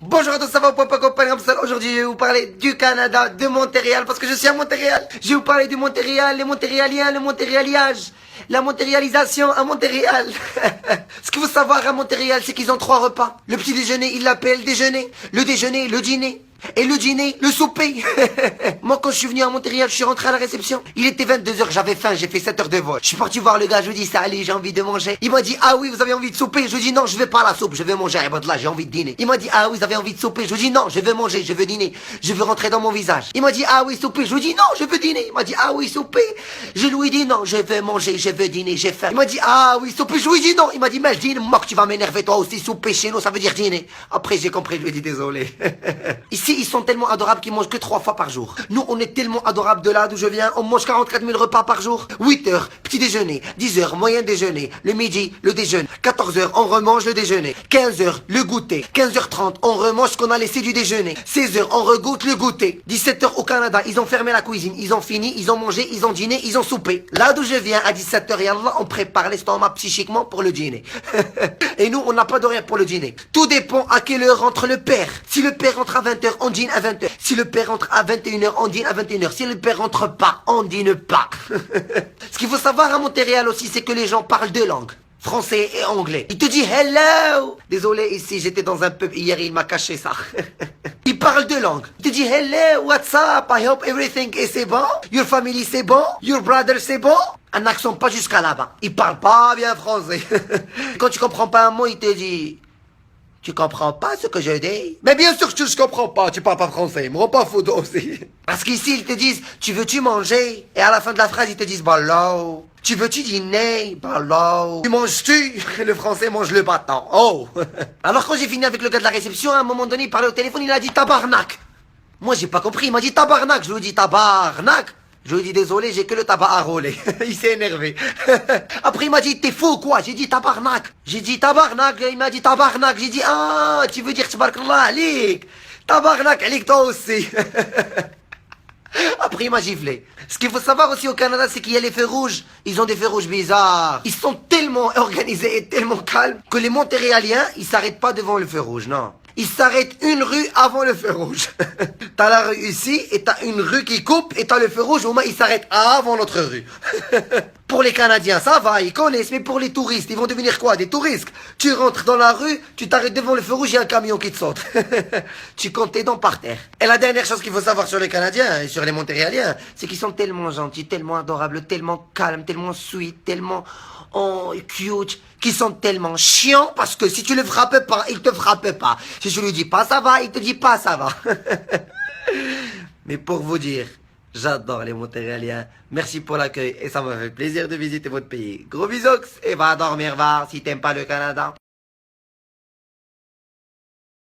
Bonjour à tous, ça va, papa, compagnie, aujourd'hui je vais vous parler du Canada, de Montréal, parce que je suis à Montréal. Je vais vous parler du Montréal, les Montréaliens, le Montréaliage, la montréalisation à Montréal. Ce qu'il faut savoir à Montréal, c'est qu'ils ont 3 repas. Le petit déjeuner, ils l'appellent déjeuner. Le déjeuner, le dîner. Et le dîner, le souper. Moi, quand je suis venu à Montréal, je suis rentré à la réception. Il était 22h, j'avais faim, j'ai fait 7 heures de vol. Je suis parti voir le gars, je lui ai dit, ça allez, j'ai envie de manger. Il m'a dit, ah oui, vous avez envie de souper? Je lui ai dit, non, je vais pas à la soupe, je vais manger. Et bon, là, j'ai envie de dîner. Il m'a dit, ah oui, vous avez envie de souper? Je lui ai dit, non, je veux manger, je veux dîner. Je veux rentrer dans mon visage. Il m'a dit, ah oui, souper. Je lui ai dit, non, je veux dîner. Il m'a dit, ah oui, souper. Je lui ai dit, non, je veux manger, je veux dîner, j'ai faim. Il m'a dit, ah oui, souper. Je lui ai dit, non. Il m'a dit, mais je dîne, moi, que tu vas m'énerver, toi aussi, souper chez nous, ça veut dire dîner. Après, j'ai compris, je lui ai dit, désolé. Ici, ils sont tellement adorables qui mangent que 3 fois par jour. Nous, on est tellement adorables de là d'où je viens, on mange 44 000 repas par jour. 8 heures, petit déjeuner. 10 heures, moyen déjeuner. Le midi, le déjeuner. 14 heures, on remange le déjeuner. 15 heures, le goûter. 15h30, on remange ce qu'on a laissé du déjeuner. 16 heures, on regoute le goûter. 17 heures au Canada, ils ont fermé la cuisine. Ils ont fini, ils ont mangé, ils ont dîné, ils ont soupé. Là d'où je viens, à 17 heures, yallah, on prépare l'estomac psychiquement pour le dîner. Et nous, on n'a pas d'horaire pour le dîner. Tout dépend à quelle heure rentre le père. Si le père rentre à 20 heures, on dîne à 20 heures. Si le père rentre à 21 heures, on dîne à 21 heures. Si le père rentre pas, on dîne pas. Ce qu'il faut savoir à Montréal aussi, c'est que les gens parlent 2 langues. Français et anglais. Il te dit hello. Désolé, ici, j'étais dans un pub hier, il m'a caché ça. Il parle 2 langues. Il te dit hello, what's up, I hope everything is c'est bon. Your family c'est bon. Your brother c'est bon. Un accent pas jusqu'à là-bas. Il parle pas bien français. Quand tu comprends pas un mot, il te dit... Tu comprends pas ce que je dis? Mais bien sûr que je comprends pas, tu parles pas français, me rends pas fou aussi. Parce qu'ici, ils te disent, veux-tu manger? Et à la fin de la phrase, ils te disent, bah là. Tu veux-tu dîner? Bah là. Tu manges-tu? Le français mange le bâton. Oh. Alors quand j'ai fini avec le gars de la réception, à un moment donné, il parlait au téléphone, il a dit tabarnak. Moi, j'ai pas compris, il m'a dit tabarnak. Je lui ai dit tabarnak. Je lui ai dit désolé, j'ai que le tabac à rouler. Il s'est énervé. Après il m'a dit t'es fou quoi? J'ai dit tabarnak. J'ai dit tabarnak. Il m'a dit tabarnak. J'ai dit ah tu veux dire tabarakallah alik. Tabarnak alik toi aussi. Après il m'a giflé. Ce qu'il faut savoir aussi au Canada, c'est qu'il y a les feux rouges. Ils ont des feux rouges bizarres. Ils sont tellement organisés et tellement calmes que les Montréaliens, ils s'arrêtent pas devant le feu rouge, non. Ils s'arrêtent une rue avant le feu rouge. T'as la rue ici, et t'as une rue qui coupe, et t'as le feu rouge, au moins ils s'arrêtent avant notre rue. Pour les Canadiens, ça va, ils connaissent, mais pour les touristes, ils vont devenir quoi? Des touristes? Tu rentres dans la rue, tu t'arrêtes devant le feu rouge, il y a un camion qui te saute. Tu comptes tes dents par terre. Et la dernière chose qu'il faut savoir sur les Canadiens et sur les Montréaliens, c'est qu'ils sont tellement gentils, tellement adorables, tellement calmes, tellement sweet, tellement cute, qu'ils sont tellement chiants parce que si tu le frappes pas, il te frappe pas. Si tu lui dis pas ça va, il te dit pas ça va. Mais pour vous dire, j'adore les Montréaliens. Merci pour l'accueil et ça m'a fait plaisir de visiter votre pays. Gros bisous et va dormir, va, si t'aimes pas le Canada.